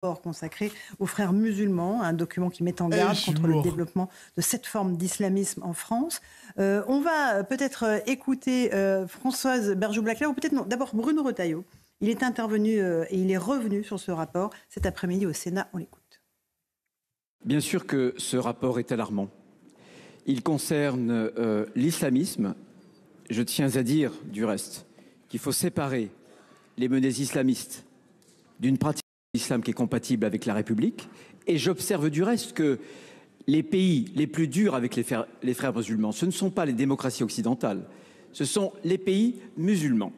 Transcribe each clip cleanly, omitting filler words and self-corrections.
consacré aux frères musulmans, un document qui met en garde contre le développement de cette forme d'islamisme en France. On va peut-être écouter Françoise Bergeau-Blacler, ou peut-être non, d'abord Bruno Retailleau. Il est intervenu et il est revenu sur ce rapport cet après-midi au Sénat. On l'écoute. Bien sûr que ce rapport est alarmant. Il concerne l'islamisme. Je tiens à dire, du reste, qu'il faut séparer les menées islamistes d'une pratique l'islam qui est compatible avec la République. Et j'observe du reste que les pays les plus durs avec les frères musulmans, ce ne sont pas les démocraties occidentales, ce sont les pays musulmans.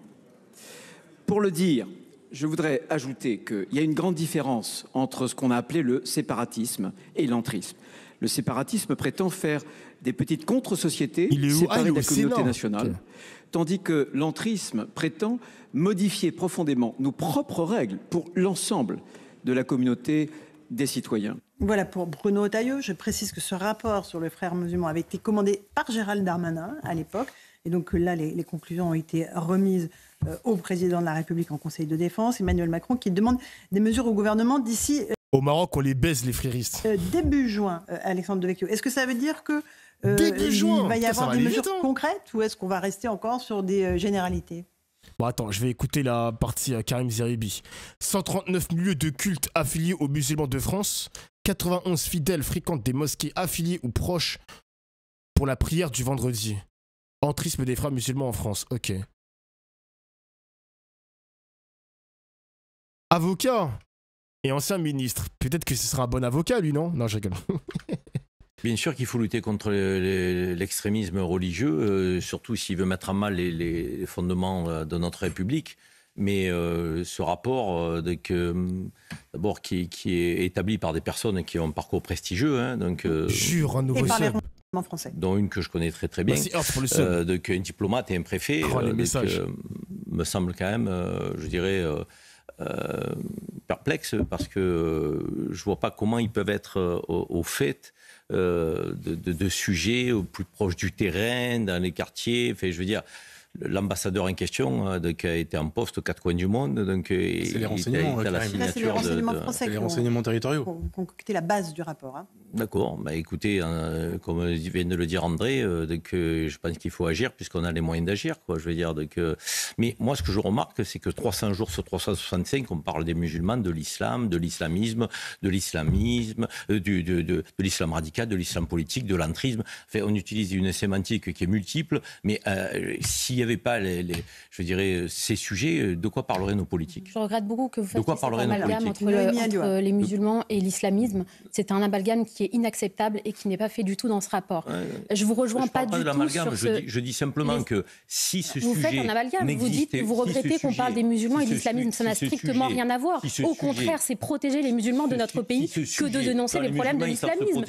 Pour le dire, je voudrais ajouter qu'il y a une grande différence entre ce qu'on a appelé le séparatisme et l'entrisme. Le séparatisme prétend faire des petites contre-sociétés séparées de la communauté nationale, tandis que l'entrisme prétend modifier profondément nos propres règles pour l'ensemble de la communauté des citoyens. Voilà pour Bruno Retailleau. Je précise que ce rapport sur les frères musulmans avait été commandé par Gérald Darmanin à l'époque. Et donc là, les conclusions ont été remises au président de la République en Conseil de défense, Emmanuel Macron, qui demande des mesures au gouvernement d'ici... Au Maroc, on les baise, les fréristes. Début juin, Alexandre Devecchio. Est-ce que ça veut dire que il va y avoir des mesures concrètes, ou est-ce qu'on va rester encore sur des généralités ? Bon, attends, je vais écouter la partie Karim Zeribi. 139 lieux de culte affiliés aux musulmans de France. 91 fidèles fréquentent des mosquées affiliées ou proches pour la prière du vendredi. Entrisme des frères musulmans en France. Ok. Avocat et ancien ministre. Peut-être que ce sera un bon avocat, lui, non? Non, je rigole. Bien sûr qu'il faut lutter contre l'extrémisme religieux, surtout s'il veut mettre à mal les fondements de notre République. Mais ce rapport, d'abord, qui est établi par des personnes qui ont un parcours prestigieux, hein, donc, jure un nouveau sub. Français. Dont une que je connais très très bien, donc un diplomate et un préfet, me semble quand même, je dirais, perplexe, parce que je vois pas comment ils peuvent être au fait de sujets au plus proche du terrain, dans les quartiers. Enfin, je veux dire, l'ambassadeur en question a été en poste aux quatre coins du monde. C'est les renseignements, c'est les renseignements français, les renseignements territoriaux. Pour concocter la base du rapport. Hein. D'accord. Bah, écoutez, comme vient de le dire André, je pense qu'il faut agir puisqu'on a les moyens d'agir. Je veux dire, mais moi, ce que je remarque, c'est que 300 jours sur 365, on parle des musulmans, de l'islam, de l'islamisme, de l'islam radical, de l'islam politique, de l'entrisme. Enfin, on utilise une sémantique qui est multiple, mais s'il n'y avait pas, je dirais, ces sujets, de quoi parleraient nos politiques ? Je regrette beaucoup que vous fassiez cet amalgame entre les musulmans et l'islamisme. C'est un amalgame qui est inacceptable et qui n'est pas fait du tout dans ce rapport. Je vous rejoins pas du tout sur ce... Je dis simplement que si ce sujet vous faites un amalgame, vous dites, vous regrettez qu'on parle des musulmans et de l'islamisme. Ça n'a strictement rien à voir. Au contraire, c'est protéger les musulmans de notre pays que de dénoncer les problèmes de l'islamisme.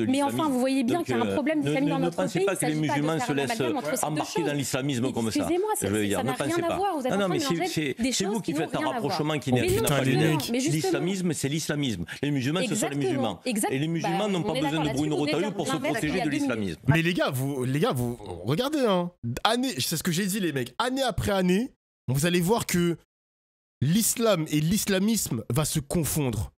Mais enfin, vous voyez bien qu'il y a un problème d'islamisme dans notre pays. Ne pensez pas que les musulmans se laissent embarquer dans l'islamisme comme ça. Excusez-moi, ça n'a rien à voir. Vous êtes en train de mélanger des choses qui n'ont rien à voir. C'est vous qui faites un rapprochement qui n'a pas de lien. L'islamisme, c'est l'islamisme. Les musulmans, ce sont les musulmans. Et les musulmans n'ont pas besoin de Bruno Retailleau pour se protéger de l'islamisme. Mais les gars, vous regardez, hein. C'est ce que j'ai dit, les mecs. Année après année, vous allez voir que l'islam et l'islamisme va se confondre.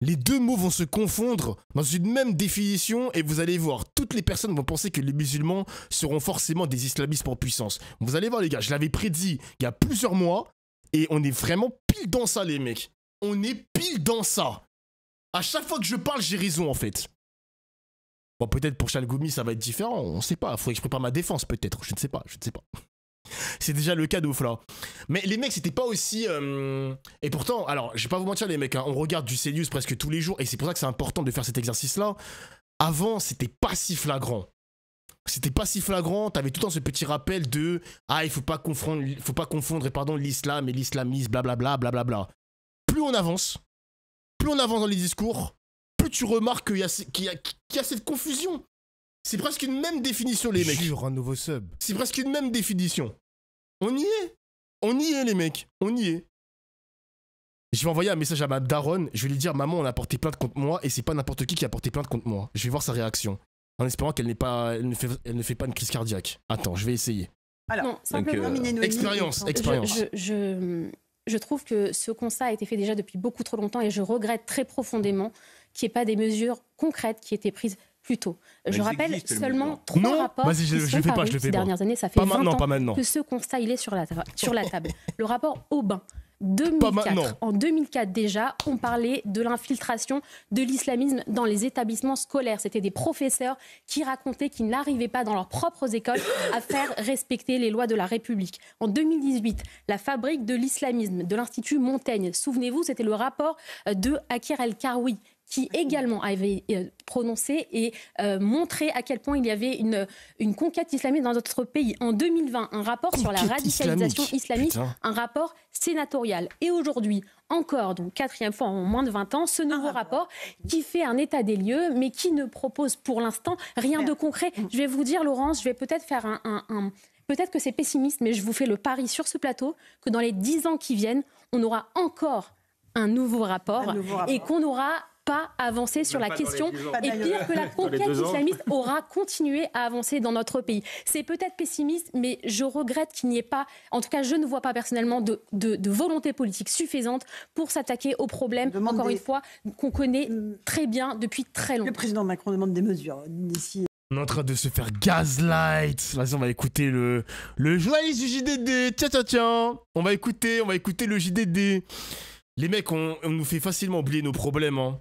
Les deux mots vont se confondre dans une même définition et vous allez voir, toutes les personnes vont penser que les musulmans seront forcément des islamistes en puissance. Vous allez voir, les gars, je l'avais prédit il y a plusieurs mois et on est vraiment pile dans ça, les mecs. On est pile dans ça. À chaque fois que je parle, j'ai raison, en fait. Bon, peut-être pour Chalgoumi, ça va être différent, on sait pas. Il faudrait que je prépare ma défense, peut-être. Je ne sais pas. C'est déjà le cas d'Oufla. Mais les mecs, c'était pas aussi... Et pourtant, alors, je vais pas vous mentir, les mecs, hein, on regarde du CNews presque tous les jours, et c'est pour ça que c'est important de faire cet exercice-là. Avant, c'était pas si flagrant. T'avais tout le temps ce petit rappel de « Ah, il faut pas confondre l'islam et l'islamisme, blablabla, blablabla. » Plus on avance dans les discours, plus tu remarques qu'il y a cette confusion. C'est presque une même définition, les mecs. Jure un nouveau sub. C'est presque une même définition. On y est, les mecs. On y est. Je vais envoyer un message à ma daronne. Je vais lui dire, maman, on a porté plainte contre moi et c'est pas n'importe qui a porté plainte contre moi. Je vais voir sa réaction. En espérant qu'elle elle ne fait pas une crise cardiaque. Attends, je vais essayer. Alors, non, simplement, expérience. je trouve que ce constat a été fait déjà depuis beaucoup trop longtemps et je regrette très profondément qu'il n'y ait pas des mesures concrètes qui aient été prises plus tôt. Je rappelle seulement 3 rapports qui sont parus ces dernières années. Ça fait 20 ans que ce constat il est sur la table. Le rapport Aubin, 2004. En 2004 déjà, on parlait de l'infiltration de l'islamisme dans les établissements scolaires. C'était des professeurs qui racontaient qu'ils n'arrivaient pas dans leurs propres écoles à faire respecter les lois de la République. En 2018, la fabrique de l'islamisme de l'Institut Montaigne, souvenez-vous, c'était le rapport de Akir El-Karoui, qui également avait prononcé et montré à quel point il y avait une conquête islamique dans notre pays. En 2020, un rapport sur la radicalisation islamique, un rapport sénatorial. Et aujourd'hui, encore, donc 4e fois en moins de 20 ans, ce nouveau rapport qui fait un état des lieux, mais qui ne propose pour l'instant rien de concret. Je vais vous dire, Laurence, je vais peut-être faire peut-être que c'est pessimiste, mais je vous fais le pari sur ce plateau que dans les 10 ans qui viennent, on aura encore un nouveau rapport. Et qu'on n'aura pas avancé sur la question et pire que la conquête islamiste aura continué à avancer dans notre pays. C'est peut-être pessimiste, mais je regrette qu'il n'y ait pas, en tout cas je ne vois pas personnellement de volonté politique suffisante pour s'attaquer aux problèmes, encore une fois, qu'on connaît très bien depuis très longtemps. Le président Macron demande des mesures d'ici. On est en train de se faire gaslight. Vas-y, on va écouter le journaliste du JDD. Tiens. On va écouter le JDD. Les mecs, on nous fait facilement oublier nos problèmes, hein.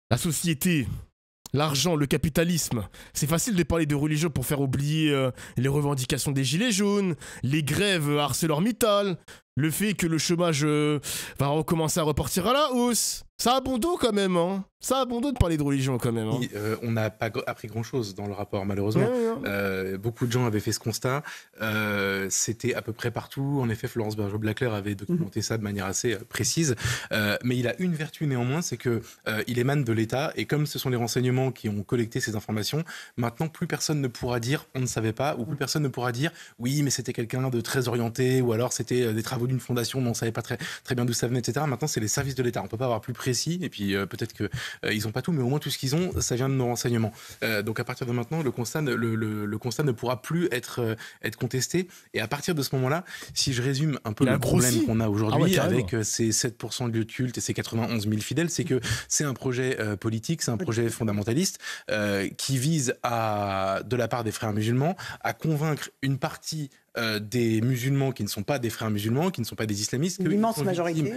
La société, l'argent, le capitalisme. C'est facile de parler de religion pour faire oublier les revendications des gilets jaunes, les grèves ArcelorMittal, le fait que le chômage va recommencer à repartir à la hausse. Ça a bon dos quand même, hein. Ça a bon dos de parler de religion quand même, hein. On n'a pas appris grand-chose dans le rapport, malheureusement. Beaucoup de gens avaient fait ce constat. C'était à peu près partout. En effet, Florence Bergeau-Blaclair avait documenté ça de manière assez précise. Mais il a une vertu néanmoins, c'est qu'il émane de l'État. Et comme ce sont les renseignements qui ont collecté ces informations, maintenant, plus personne ne pourra dire « on ne savait pas » ou plus personne ne pourra dire « oui, mais c'était quelqu'un de très orienté » ou alors c'était des travaux d'une fondation, mais on ne savait pas très bien d'où ça venait, etc. Maintenant, c'est les services de l'État. On ne peut pas avoir plus précis. Et puis, peut-être qu'ils n'ont pas tout, mais au moins tout ce qu'ils ont, ça vient de nos renseignements. Donc, à partir de maintenant, le constat ne pourra plus être contesté. Et à partir de ce moment-là, si je résume un peu le problème qu'on a aujourd'hui avec ces 7% de lieux de culte et ces 91 000 fidèles, c'est que c'est un projet politique, c'est un projet fondamentaliste qui vise de la part des frères musulmans, à convaincre une partie des musulmans qui ne sont pas des frères musulmans, qui ne sont pas des islamistes, l'immense majorité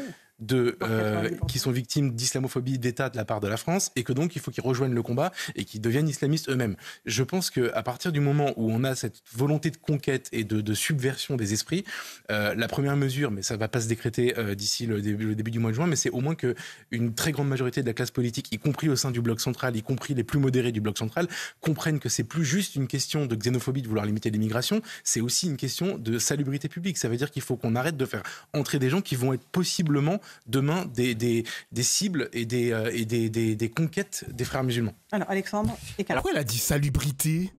qui sont victimes d'islamophobie d'État de la part de la France et que donc il faut qu'ils rejoignent le combat et qu'ils deviennent islamistes eux-mêmes. Je pense qu'à partir du moment où on a cette volonté de conquête et de subversion des esprits, la première mesure, mais ça ne va pas se décréter d'ici le début du mois de juin, mais c'est au moins qu'une très grande majorité de la classe politique, y compris au sein du bloc central, y compris les plus modérés du bloc central, comprennent que c'est plus juste une question de xénophobie de vouloir limiter l'immigration, c'est aussi une question de salubrité publique. Ça veut dire qu'il faut qu'on arrête de faire entrer des gens qui vont être possiblement demain des cibles et des conquêtes des frères musulmans. Alors Alexandre, pourquoi elle a dit salubrité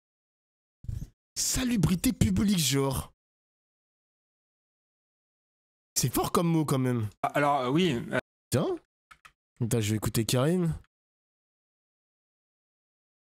publique, genre c'est fort comme mot quand même. Alors oui. Tiens, je vais écouter Karim.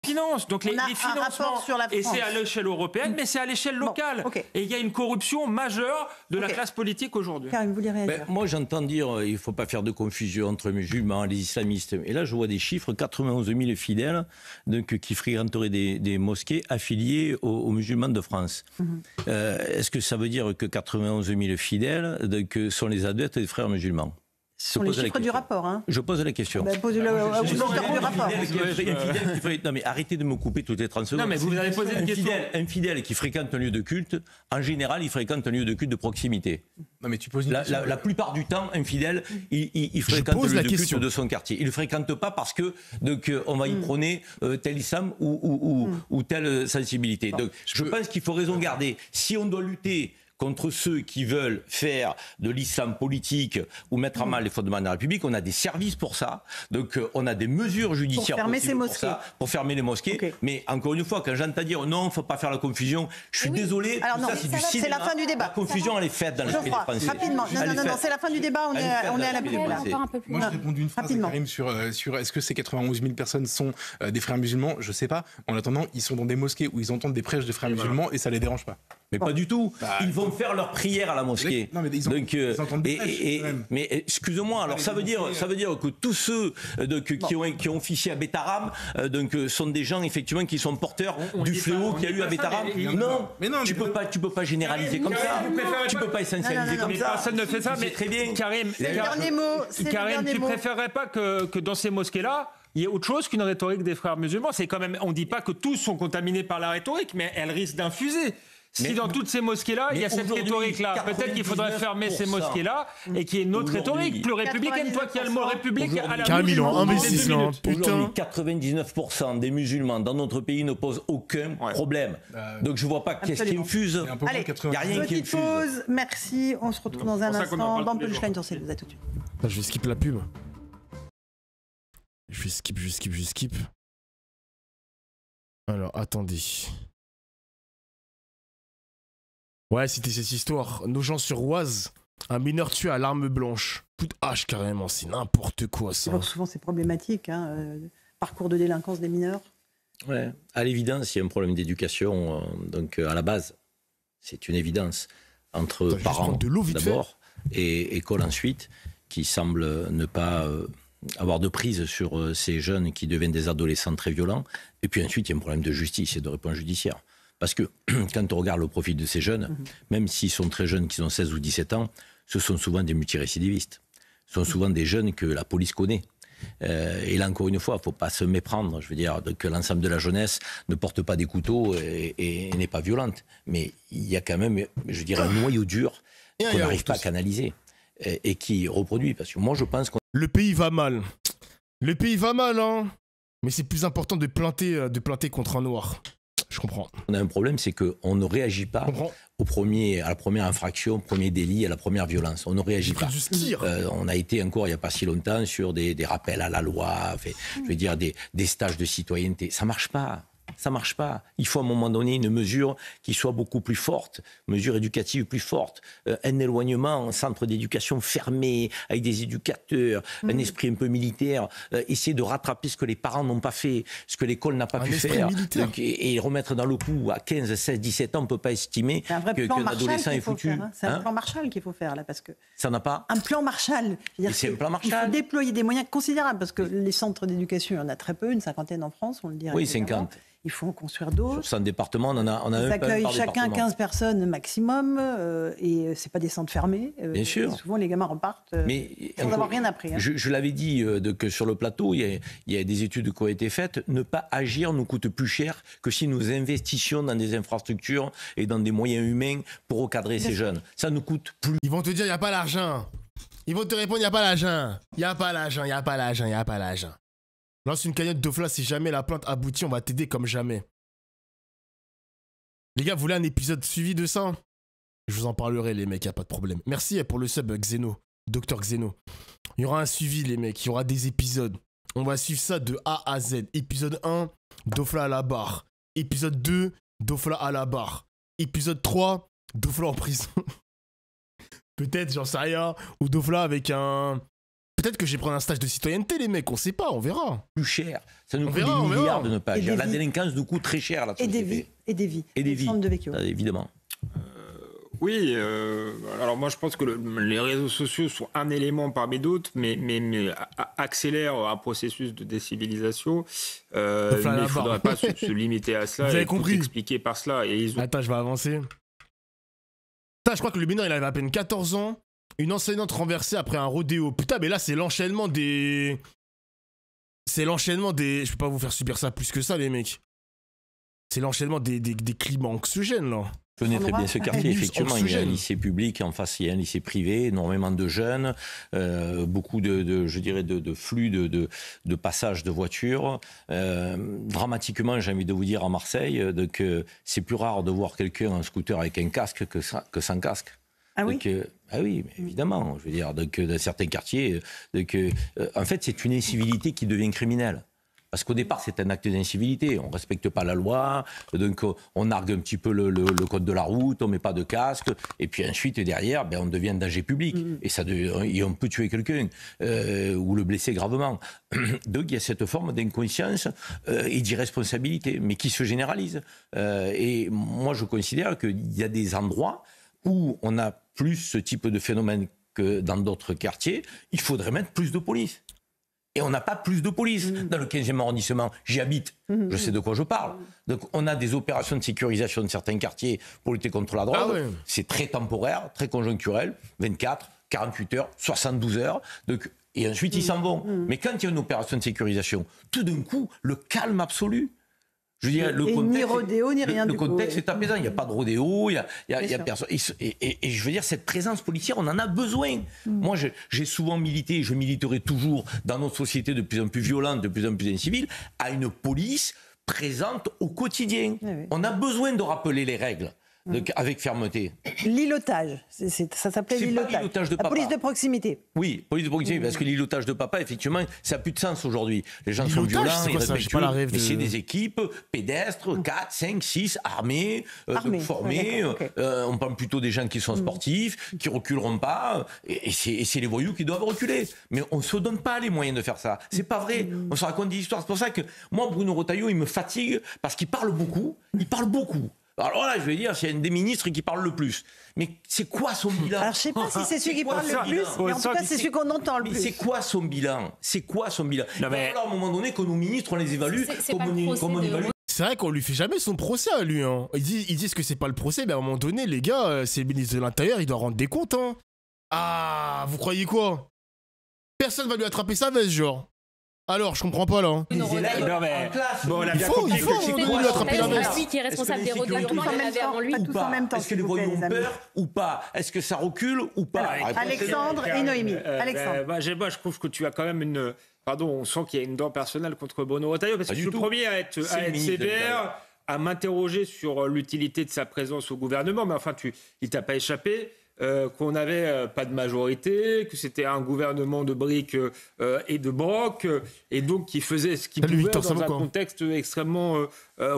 Finance, donc les financements, et c'est à l'échelle européenne, mais c'est à l'échelle locale. Et il y a une corruption majeure de la classe politique aujourd'hui. Karim, vous voulez réagir ? Moi, j'entends dire il ne faut pas faire de confusion entre musulmans et les islamistes. Et là, je vois des chiffres, 91 000 fidèles donc, qui fréquenteraient des mosquées affiliées aux musulmans de France. Est-ce que ça veut dire que 91 000 fidèles donc, sont les adeptes des frères musulmans ? Ce sont les chiffres du rapport. Hein. Je pose la question. Posez-le au auteur du rapport. Non mais arrêtez de me couper toutes les 30 secondes. Non mais vous avez posé une question. Un fidèle qui fréquente un lieu de culte, en général, il fréquente un lieu de culte de proximité. Non mais tu poses une question. La plupart du temps, un fidèle, il fréquente le lieu de culte de son quartier. Il ne le fréquente pas parce que donc, on va y prôner tel islam ou telle sensibilité. Donc, je pense qu'il faut raison garder. Si on doit lutter contre ceux qui veulent faire de l'islam politique ou mettre à mal les fondements de la République, on a des services pour ça. Donc on a des mesures judiciaires pour fermer les mosquées. Mais encore une fois, quand j'entends dire non, il ne faut pas faire la confusion, je suis désolé. Alors non, c'est la fin du débat. La confusion, elle est faite dans l'esprit des Français. Rapidement, non, c'est la fin du débat, on est à la pub. Moi, je réponds d'une phrase à Karim sur est-ce que ces 91 000 personnes sont des frères musulmans ? Je ne sais pas. En attendant, ils sont dans des mosquées où ils entendent des prêches de frères musulmans et ça ne les dérange pas. Mais pas du tout. Ils vont faire leur prière à la mosquée. Non, mais ils entendent mais excuse-moi, alors ça veut dire que tous ceux qui ont officié à Betaram sont des gens effectivement qui sont porteurs du fléau qu'il y a eu à Betaram. Non, tu peux pas généraliser comme ça. Tu peux pas essentialiser comme ça. Personne ne fait ça, mais très bien. Karim, tu préférerais pas que dans ces mosquées-là, il y a autre chose qu'une rhétorique des frères musulmans. C'est quand même, on ne dit pas que tous sont contaminés par la rhétorique, mais elle risque d'infuser. Si dans toutes ces mosquées-là, il y a cette rhétorique-là, peut-être qu'il faudrait fermer ces mosquées-là et qu'il y ait une autre rhétorique plus républicaine. Toi qui as le mot république à la Camilo, investissent là. Aujourd'hui, 99% des musulmans dans notre pays ne posent aucun problème. Donc je ne vois pas qu'est-ce qui infuse. Allez, il n'y a rien qui infuse. Petite pause, merci. On se retrouve dans un instant dans Punchline sur CNews. À tout de suite. Je vais skip la pub. Je vais skip. Alors, attendez. Ouais, c'était cette histoire. Nogent-sur-Oise, un mineur tué à l'arme blanche. Coup de hache carrément, c'est n'importe quoi ça. Alors souvent c'est problématique, parcours de délinquance des mineurs. Ouais, à l'évidence, il y a un problème d'éducation, donc à la base, c'est une évidence entre parents d'abord et école ensuite, qui semble ne pas avoir de prise sur ces jeunes qui deviennent des adolescents très violents. Et puis ensuite, il y a un problème de justice et de réponse judiciaire. Parce que quand on regarde le profil de ces jeunes, même s'ils sont très jeunes, qu'ils ont 16 ou 17 ans, ce sont souvent des multirécidivistes. Ce sont souvent des jeunes que la police connaît. Et là, encore une fois, il ne faut pas se méprendre. Je veux dire que l'ensemble de la jeunesse ne porte pas des couteaux et n'est pas violente. Mais il y a quand même, je dirais, un noyau dur qu'on n'arrive pas à canaliser et qui reproduit. Parce que moi, je pense qu'on... Le pays va mal. Le pays va mal, hein. Mais c'est plus important de planter contre un noir. Je comprends. On a un problème, c'est qu'on ne réagit pas à la première infraction, au premier délit, à la première violence. On ne réagit pas. On a été encore il n'y a pas si longtemps sur des rappels à la loi, je veux dire des stages de citoyenneté. Ça marche pas. Ça marche pas. Il faut à un moment donné une mesure qui soit beaucoup plus forte, mesure éducative plus forte, un éloignement, un centre d'éducation fermé, avec des éducateurs, un esprit un peu militaire, essayer de rattraper ce que les parents n'ont pas fait, ce que l'école n'a pas pu faire, donc, et remettre dans le coup à 15, 16, 17 ans, on ne peut pas estimer qu'un adolescent est foutu. C'est un plan Marshall qu'il faut faire là, parce que... Ça n'a pas... Un plan Marshall. C'est un plan Marshall. Il faut déployer des moyens considérables, parce que les centres d'éducation, il y en a très peu, une cinquantaine en France, on le dirait. Oui, 50. Il faut en construire d'autres. Sur 100 départements, on a Ils accueillent chacun 15 personnes maximum, et c'est pas des centres fermés. Bien sûr. Souvent, les gamins repartent sans avoir rien appris. Je l'avais dit que sur le plateau, il y a des études qui ont été faites. Ne pas agir nous coûte plus cher que si nous investissions dans des infrastructures et dans des moyens humains pour recadrer ces jeunes. Ça nous coûte plus. Ils vont te dire, il n'y a pas l'argent. Ils vont te répondre, il n'y a pas l'argent. Il n'y a pas l'argent, il n'y a pas l'argent, il n'y a pas l'argent. Lance une cagnotte d'Ofla, si jamais la plainte aboutit, on va t'aider comme jamais. Les gars, vous voulez un épisode suivi de ça? Je vous en parlerai, les mecs, y a pas de problème. Merci pour le sub, Xeno, Docteur Xeno. Il y aura un suivi, les mecs, il y aura des épisodes. On va suivre ça de A à Z. Épisode 1, Dofla à la barre. Épisode 2, Dofla à la barre. Épisode 3, Dofla en prison. Peut-être, j'en sais rien. Ou Dofla avec un... Peut-être que j'ai pris un stage de citoyenneté, les mecs, on sait pas, on verra. Plus cher. Ça nous coûte des milliards de ne pas agir. La délinquance nous coûte très cher, la société. Et des vies. Et des vies. De vécu. Évidemment. Oui, alors moi je pense que les réseaux sociaux sont un élément parmi d'autres, mais accélèrent un processus de décivilisation. Mais il ne faudrait pas se limiter à cela. Vous avez compris. Expliquer par cela. Attends, je vais avancer. Putain, je crois que le mineur, il avait à peine 14 ans. Une enseignante renversée après un rodéo. Putain, mais là, c'est l'enchaînement des... Je peux pas vous faire subir ça plus que ça, les mecs. C'est l'enchaînement des climats anxiogènes, là. Je connais très bien ce quartier, effectivement. Il y a un lycée public, en face, il y a un lycée privé, énormément de jeunes, beaucoup de flux de passages de voitures. Dramatiquement, j'ai envie de vous dire, à Marseille, c'est plus rare de voir quelqu'un en scooter avec un casque que sans casque. Ah oui. Ah oui, mais évidemment. Je veux dire, dans certains quartiers, en fait, c'est une incivilité qui devient criminelle. Parce qu'au départ, c'est un acte d'incivilité. On ne respecte pas la loi, donc on argue un petit peu le code de la route, on ne met pas de casque, et puis ensuite, derrière, on devient danger public. Et on peut tuer quelqu'un, ou le blesser gravement. Donc il y a cette forme d'inconscience et d'irresponsabilité, mais qui se généralise. Et moi, je considère qu'il y a des endroits où on a plus ce type de phénomène que dans d'autres quartiers. Il faudrait mettre plus de police. Et on n'a pas plus de police. Dans le 15e arrondissement, j'y habite, je sais de quoi je parle. Donc on a des opérations de sécurisation de certains quartiers pour lutter contre la drogue. C'est très temporaire, très conjoncturel, 24, 48 heures, 72 heures. Donc, et ensuite, ils s'en vont. Mais quand il y a une opération de sécurisation, tout d'un coup, le calme absolu. Je veux dire, le contexte, ni rodéo, ni rien le du contexte est apaisant. Il n'y a pas de rodéo, il y a personne. Et je veux dire, cette présence policière, on en a besoin. Moi, j'ai souvent milité, et je militerai toujours dans notre société de plus en plus violente, de plus en plus incivile, à une police présente au quotidien. On a besoin de rappeler les règles. Avec fermeté. L'îlotage, ça s'appelait l'îlotage. La police de proximité. Oui, police de proximité, parce que l'îlotage de papa, effectivement, ça n'a plus de sens aujourd'hui. Les gens sont violents, irrespectueux, mais c'est des équipes pédestres, 4, 5, 6, armés, formés. On parle plutôt des gens qui sont sportifs, qui ne reculeront pas, et c'est les voyous qui doivent reculer. Mais on ne se donne pas les moyens de faire ça. C'est pas vrai. On se raconte des histoires. C'est pour ça que moi, Bruno Retailleau, il me fatigue, parce qu'il parle beaucoup. Alors là, je vais dire, c'est un des ministres qui parle le plus. Mais c'est quoi son bilan? Alors je sais pas si c'est celui qui parle le plus, mais en tout cas c'est celui qu'on entend le plus. Mais c'est quoi son bilan? Il va falloir à un moment donné que nos ministres, on les évalue comme on évalue. C'est vrai qu'on lui fait jamais son procès à lui. Hein. Ils disent que c'est pas le procès, mais à un moment donné, les gars, c'est le ministre de l'Intérieur, il doit rendre des comptes. Hein. Ah, vous croyez quoi? Personne va lui attraper sa veste, genre. Alors, je comprends pas là. Hein. Il faut lui attraper la veste. C'est lui qui est responsable des redéveloppements, il y en avait avant lui. Tous en même temps. Est-ce que les voyous ont peur ou pas? Est-ce que ça recule ou pas? Alexandre et Noémie. Alexandre. Moi, je trouve que tu as quand même une... Pardon, on sent qu'il y a une dent personnelle contre Bruno Retailleau, parce que je suis le premier à être sévère, à m'interroger sur l'utilité de sa présence au gouvernement, mais enfin, il t'a pas échappé. Qu'on n'avait pas de majorité, que c'était un gouvernement de briques et de brocs, et donc qui faisait ce qu'il pouvait dans un contexte extrêmement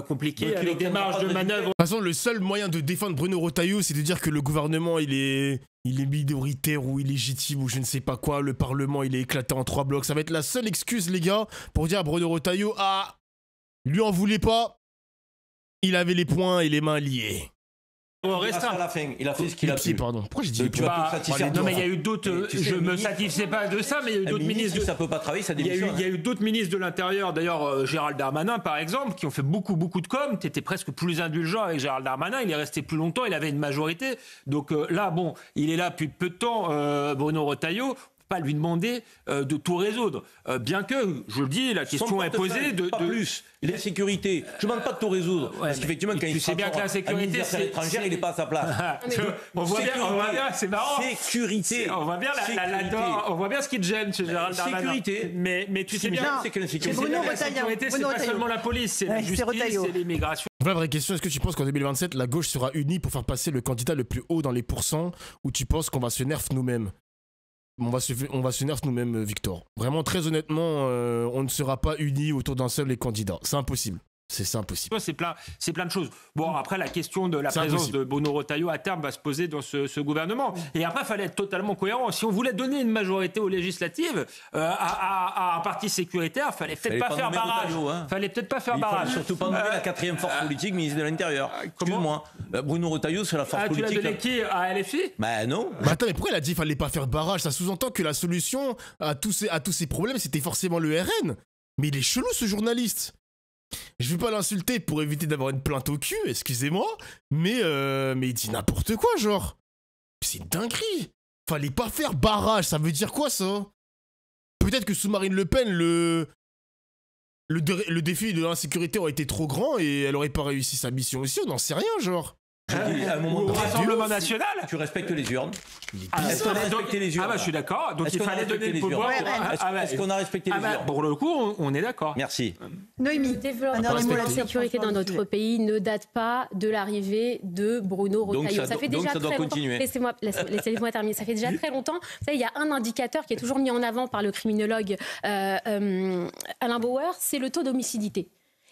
compliqué, avec des marges de manœuvre. De toute façon, le seul moyen de défendre Bruno Retailleau, c'est de dire que le gouvernement, il est minoritaire ou illégitime ou je ne sais pas quoi, le Parlement, il est éclaté en 3 blocs. Ça va être la seule excuse, les gars, pour dire à Bruno Retailleau, lui en voulait pas, il avait les poings et les mains liés. À la fin, il a fait ce qu'il a pu. Pardon. Pourquoi j'ai dit non, mais il y a eu d'autres. Je me satisfais pas de ça, mais il y a eu d'autres ministres. Ça peut pas travailler, ça démissionne. Il y a eu d'autres ministres de l'Intérieur, d'ailleurs Gérald Darmanin par exemple, qui ont fait beaucoup de com. T'étais presque plus indulgent avec Gérald Darmanin. Il est resté plus longtemps, il avait une majorité. Donc là, bon, il est là depuis peu de temps, Bruno Retailleau. Pas lui demander de tout résoudre. Bien que, je le dis, la question est posée de plus. La sécurité. Je ne demande pas de tout résoudre. Parce qu'effectivement, quand il sait bien que la sécurité, c'est étrangère, il n'est pas à sa place. On voit bien, c'est marrant. Sécurité. On voit bien on voit bien ce qui te gêne chez Gérald Darmanin. Sécurité. Mais tu sais bien, c'est que la sécurité, c'est pas seulement la police, c'est la justice, c'est l'immigration. La vraie question, est-ce que tu penses qu'en 2027, la gauche sera unie pour faire passer le candidat le plus haut dans les pourcents, ou tu penses qu'on va se nerf nous-mêmes? On va se nerf nous-mêmes, Victor. Vraiment, très honnêtement, on ne sera pas unis autour d'un seul candidat. C'est impossible. C'est impossible. C'est plein de choses. Bon, après, la question de la présence de Bruno Retailleau à terme va se poser dans ce gouvernement. Et après, il fallait être totalement cohérent. Si on voulait donner une majorité aux législatives à un parti sécuritaire, fallait peut-être pas faire barrage. Fallait peut-être pas faire barrage. Surtout pas nommer la 4e force politique, ministre de l'Intérieur. Excuse-moi. Bruno Retailleau, c'est la force politique. Tu l'as donné qui à LFI? Non. Attends, mais pourquoi il a dit qu'il fallait pas faire barrage? Ça sous-entend que la solution à tous ces problèmes, c'était forcément le RN. Mais il est chelou, ce journaliste. Je vais pas l'insulter pour éviter d'avoir une plainte au cul, excusez-moi, mais il dit n'importe quoi, genre. C'est une dinguerie. Fallait pas faire barrage, ça veut dire quoi, ça? Peut-être que sous Marine Le Pen, le défi de l'insécurité aurait été trop grand et elle aurait pas réussi sa mission aussi, on n'en sait rien, genre. À un moment au Rassemblement national. Tu respectes les urnes. Est-ce qu'on a respecté les urnes? Ah bah je suis d'accord. Donc il fallait donner le pouvoir. Est-ce qu'on a respecté les urnes? Pour le coup, on est d'accord. Merci. Noémie, le développement de la sécurité dans notre pays ne date pas de l'arrivée de Bruno Retailleau. Ça fait déjà très longtemps. Laissez-moi terminer. Ça fait déjà très longtemps. Vous savez, il y a un indicateur qui est toujours mis en avant par le criminologue Alain Bauer, c'est le taux d'homicidité.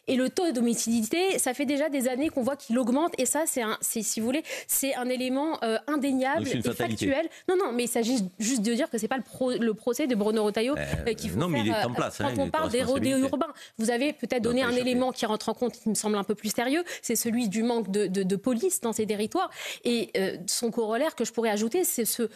Et le taux d'homicidité, ça fait déjà des années qu'on voit qu'il augmente. Et ça, si vous voulez, c'est un élément indéniable et factuel. Non, mais il s'agit juste de dire que c'est pas le procès de Bruno Retailleau qu'il faut faire. Mais il est en place. Quand on parle des rodéos urbains, vous avez peut-être donné un élément qui rentre en compte, qui me semble un peu plus sérieux, c'est celui du manque de police dans ces territoires. Et son corollaire que je pourrais ajouter, c'est ce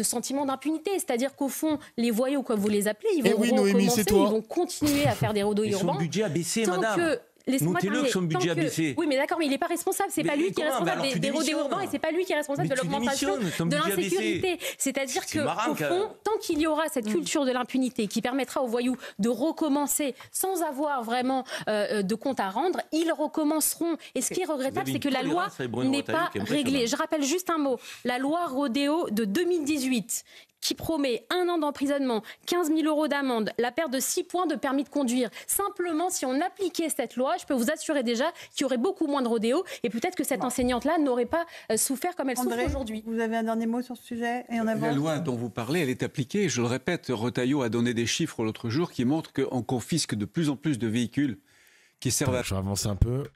sentiment d'impunité. C'est-à-dire qu'au fond, les voyous, comme vous les appelez, ils vont recommencer, ils vont continuer à faire des rodéos urbains. Son budget a baissé, madame. Notez-le que son budget a baissé. Oui, mais d'accord, mais il n'est pas responsable. C'est pas lui qui est responsable des rodéos urbains et c'est pas lui qui est responsable de l'augmentation de l'insécurité. C'est-à-dire que, au fond, tant qu'il y aura cette culture de l'impunité qui permettra aux voyous de recommencer sans avoir vraiment de compte à rendre, ils recommenceront. Et ce qui est regrettable, c'est que la loi n'est pas réglée. Je rappelle juste un mot. La loi rodéo de 2018 qui promet 1 an d'emprisonnement, 15 000 € d'amende, la perte de 6 points de permis de conduire. Simplement, si on appliquait cette loi, je peux vous assurer déjà qu'il y aurait beaucoup moins de rodéos et peut-être que cette enseignante-là n'aurait pas souffert comme elle souffre aujourd'hui. Vous avez un dernier mot sur ce sujet et on avance. La loi dont vous parlez, elle est appliquée. Je le répète, Retailleau a donné des chiffres l'autre jour qui montrent qu'on confisque de plus en plus de véhicules qui servent à... Je vais avancer un peu.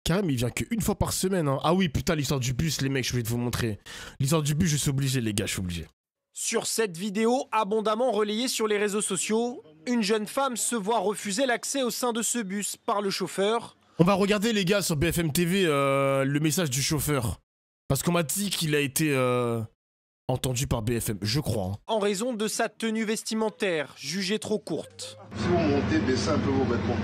Karim, il vient qu'une fois par semaine. Hein. Ah oui, putain, l'histoire du bus, les mecs, je vais vous montrer. L'histoire du bus, je suis obligé, les gars, je suis obligé. Sur cette vidéo, abondamment relayée sur les réseaux sociaux, une jeune femme se voit refuser l'accès au sein de ce bus par le chauffeur. On va regarder, les gars, sur BFM TV, le message du chauffeur. Parce qu'on m'a dit qu'il a été entendu par BFM, je crois. Hein. En raison de sa tenue vestimentaire, jugée trop courte. Si vous montez, baissez un peu vos vêtements.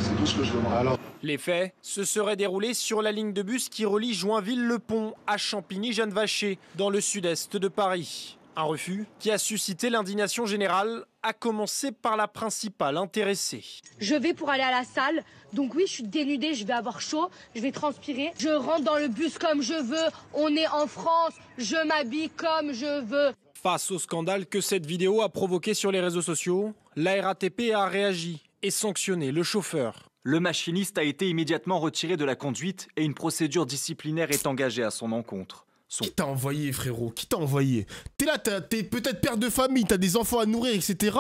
C'est tout ce que je demande. Alors... Les faits se seraient déroulés sur la ligne de bus qui relie Joinville-le-Pont à Champigny-Jeanne-Vacher, dans le sud-est de Paris. Un refus qui a suscité l'indignation générale, à commencer par la principale intéressée. Je vais pour aller à la salle, donc oui, je suis dénudée, je vais avoir chaud, je vais transpirer. Je rentre dans le bus comme je veux, on est en France, je m'habille comme je veux. Face au scandale que cette vidéo a provoqué sur les réseaux sociaux, la RATP a réagi et sanctionné le chauffeur. Le machiniste a été immédiatement retiré de la conduite et une procédure disciplinaire est engagée à son encontre. Qui t'a envoyé, frérot? Qui t'a envoyé? T'es là, t'es peut-être père de famille, t'as des enfants à nourrir, etc.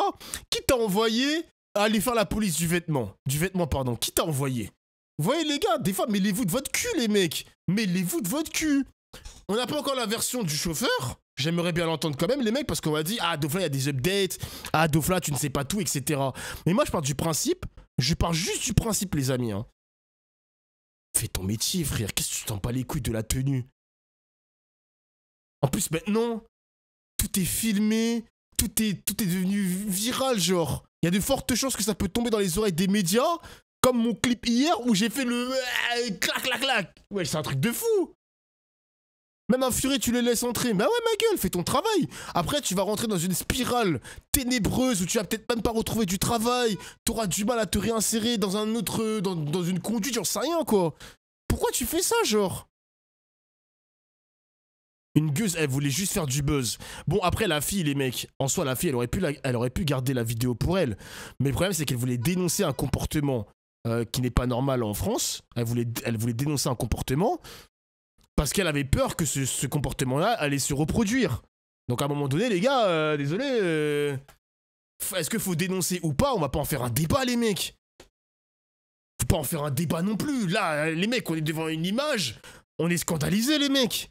Qui t'a envoyé à aller faire la police du vêtement? Pardon. Qui t'a envoyé? Vous voyez, les gars, des fois, mêlez-vous de votre cul, les mecs. Mêlez-vous de votre cul. On n'a pas encore la version du chauffeur. J'aimerais bien l'entendre quand même, les mecs, parce qu'on m'a dit, ah, Dofla, il y a des updates. Ah, Dofla, tu ne sais pas tout, etc. Mais moi, je pars juste du principe, les amis. Hein. Fais ton métier, frère. Qu'est-ce que tu t'en bats les couilles de la tenue? En plus, maintenant, tout est filmé, tout est devenu viral, genre. Il y a de fortes chances que ça peut tomber dans les oreilles des médias, comme mon clip hier où j'ai fait le clac, clac, clac. Ouais, c'est un truc de fou. Même un furet, tu les laisses entrer. Bah ouais, ma gueule, fais ton travail. Après, tu vas rentrer dans une spirale ténébreuse où tu vas peut-être même pas retrouver du travail. T'auras du mal à te réinsérer dans un autre, dans une conduite, j'en sais rien, quoi. Pourquoi tu fais ça, genre? Une gueuse, elle voulait juste faire du buzz. Bon, après, la fille, les mecs, en soi, la fille, elle aurait pu garder la vidéo pour elle. Mais le problème, c'est qu'elle voulait dénoncer un comportement qui n'est pas normal en France. Elle voulait dénoncer un comportement parce qu'elle avait peur que ce comportement-là allait se reproduire. Donc, à un moment donné, les gars, désolé, est-ce qu'il faut dénoncer ou pas? On va pas en faire un débat, les mecs. Faut pas en faire un débat non plus. Là, les mecs, on est devant une image, on est scandalisés, les mecs.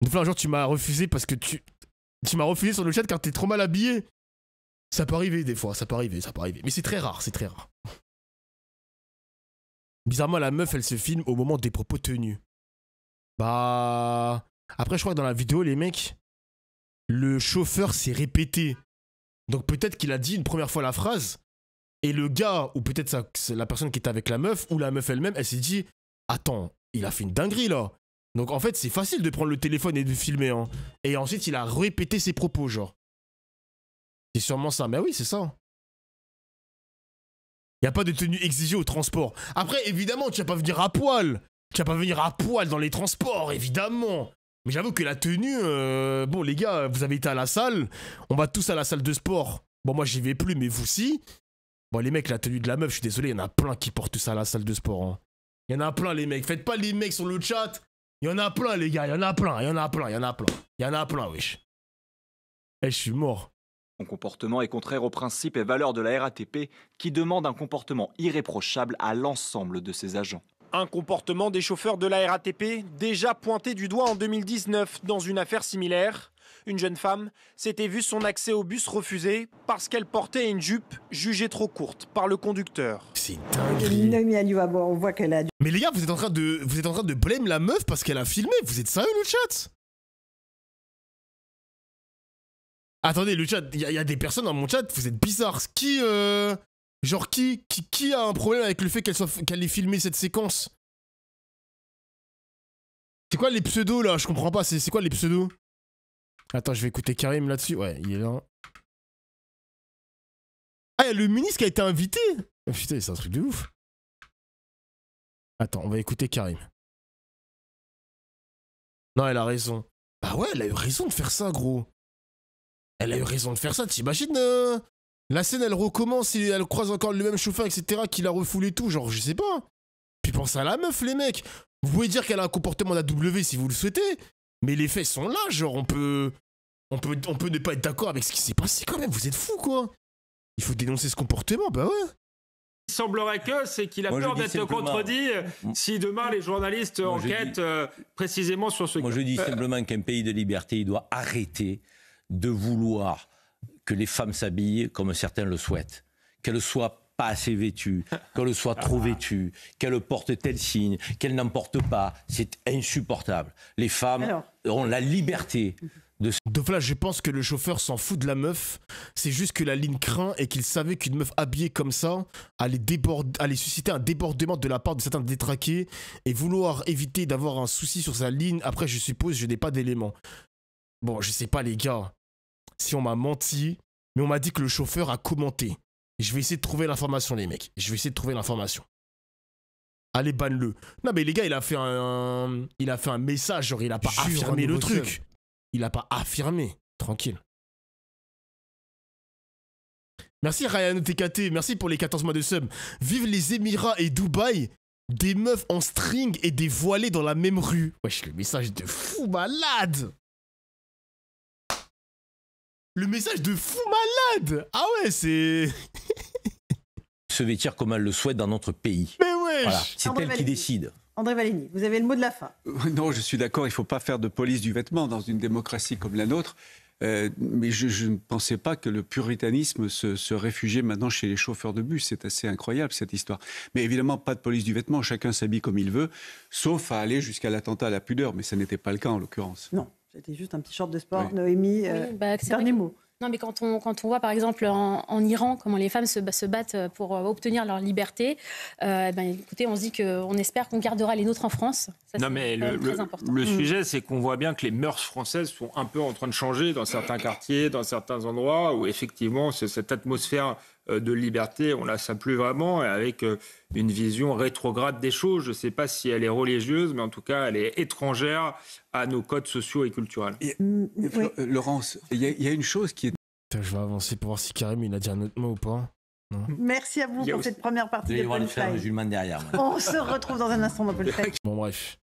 Une fois, un jour, tu m'as refusé parce que tu m'as refusé sur le chat car t'es trop mal habillé. Ça peut arriver des fois, ça peut arriver. Mais c'est très rare, Bizarrement, la meuf, elle se filme au moment des propos tenus. Bah... Après, je crois que dans la vidéo, les mecs, le chauffeur s'est répété. Donc peut-être qu'il a dit une première fois la phrase, et le gars, ou peut-être la personne qui était avec la meuf, ou la meuf elle-même, elle s'est dit « Attends, il a fait une dinguerie, là !» Donc en fait, c'est facile de prendre le téléphone et de filmer. Hein. Et ensuite, il a répété ses propos, genre. C'est sûrement ça. Mais oui, c'est ça. Il n'y a pas de tenue exigée au transport. Après, évidemment, tu vas pas venir à poil. Tu vas pas venir à poil dans les transports, évidemment. Mais j'avoue que la tenue... bon, les gars, vous avez été à la salle. On va tous à la salle de sport. Bon, moi, j'y vais plus, mais vous si. Bon, les mecs, la tenue de la meuf, je suis désolé, il y en a plein qui portent ça à la salle de sport. Hein. Il y en a plein, les mecs. Faites pas les mecs sur le chat. Il y en a plein, les gars. Il y en a plein, wesh. Eh, je suis mort. Son comportement est contraire aux principes et valeurs de la RATP qui demande un comportement irréprochable à l'ensemble de ses agents. Un comportement des chauffeurs de la RATP déjà pointé du doigt en 2019 dans une affaire similaire. Une jeune femme s'était vue son accès au bus refusé parce qu'elle portait une jupe jugée trop courte par le conducteur. C'est dingue. On voit qu'elle a... Mais les gars, vous êtes en train de blâmer la meuf parce qu'elle a filmé. Vous êtes sérieux, le chat? Attendez, le chat, il y a des personnes dans mon chat, vous êtes bizarres. Qui a un problème avec le fait qu'elle ait filmé cette séquence? C'est quoi les pseudos là? Je comprends pas, c'est quoi les pseudos? Attends, je vais écouter Karim là-dessus. Ouais, il est là. Ah, il y a le ministre qui a été invité. Oh, putain, c'est un truc de ouf. Attends, on va écouter Karim. Non, elle a raison. Bah ouais, elle a eu raison de faire ça, gros. Elle a eu raison de faire ça, t'imagines la scène, elle recommence et elle croise encore le même chauffeur, etc., qui la refoule et tout, genre, je sais pas. Puis pensez à la meuf, les mecs. Vous pouvez dire qu'elle a un comportement d'AW si vous le souhaitez, mais les faits sont là, genre, on peut ne pas être d'accord avec ce qui s'est passé quand même, vous êtes fous, quoi. Il faut dénoncer ce comportement, bah ouais. Il semblerait que c'est qu'il a peur d'être contredit si demain les journalistes enquêtent précisément sur ce cas. Moi, je dis simplement qu'un pays de liberté, il doit arrêter de vouloir que les femmes s'habillent comme certains le souhaitent, qu'elles ne soient pas assez vêtues, qu'elles soient trop vêtues, qu'elles portent tel signe, qu'elles n'en portent pas. C'est insupportable. Les femmes ont la liberté de... Donc là, je pense que le chauffeur s'en fout de la meuf. C'est juste que la ligne craint et qu'il savait qu'une meuf habillée comme ça allait susciter un débordement de la part de certains détraqués et vouloir éviter d'avoir un souci sur sa ligne. Après, je suppose, je n'ai pas d'éléments. Bon, je sais pas, les gars, si on m'a menti, mais on m'a dit que le chauffeur a commenté. Je vais essayer de trouver l'information, les mecs. Je vais essayer de trouver l'information. Allez, banne-le. Non, mais les gars, il a fait un message, genre, il a pas affirmé le truc. Il a pas affirmé. Tranquille. Merci, Ryan TKT. Merci pour les 14 mois de sub. Vive les Émirats et Dubaï. Des meufs en string et des voilées dans la même rue. Wesh, le message de fou malade. Le message de fou malade. Ah ouais, c'est... se vêtir comme elle le souhaite dans notre pays. Mais ouais. Voilà, c'est elle qui décide. André Valigny, vous avez le mot de la fin. Non, je suis d'accord, il ne faut pas faire de police du vêtement dans une démocratie comme la nôtre. Mais je ne pensais pas que le puritanisme se réfugiait maintenant chez les chauffeurs de bus. C'est assez incroyable, cette histoire. Mais évidemment, pas de police du vêtement. Chacun s'habille comme il veut, sauf à aller jusqu'à l'attentat à la pudeur. Mais ça n'était pas le cas, en l'occurrence. Non, c'était juste un petit short de sport. Oui. Noémie, dernier mot. Non, mais quand on voit, par exemple, en Iran, comment les femmes se battent pour obtenir leur liberté, écoutez, on se dit qu'on espère qu'on gardera les nôtres en France. Ça, non, mais très important. Le sujet, c'est qu'on voit bien que les mœurs françaises sont un peu en train de changer dans certains quartiers, dans certains endroits, où effectivement, cette atmosphère de liberté, on la sent plus vraiment, avec une vision rétrograde des choses. Je ne sais pas si elle est religieuse, mais en tout cas, elle est étrangère à nos codes sociaux et culturels. Laurence, il y a une chose qui est... Putain, je vais avancer pour voir si Karim il a dit un autre mot ou pas. Non. Merci à vous pour cette première partie de Punchline. Musulman derrière. On se retrouve dans un instant dans Punchline. Bon, bref.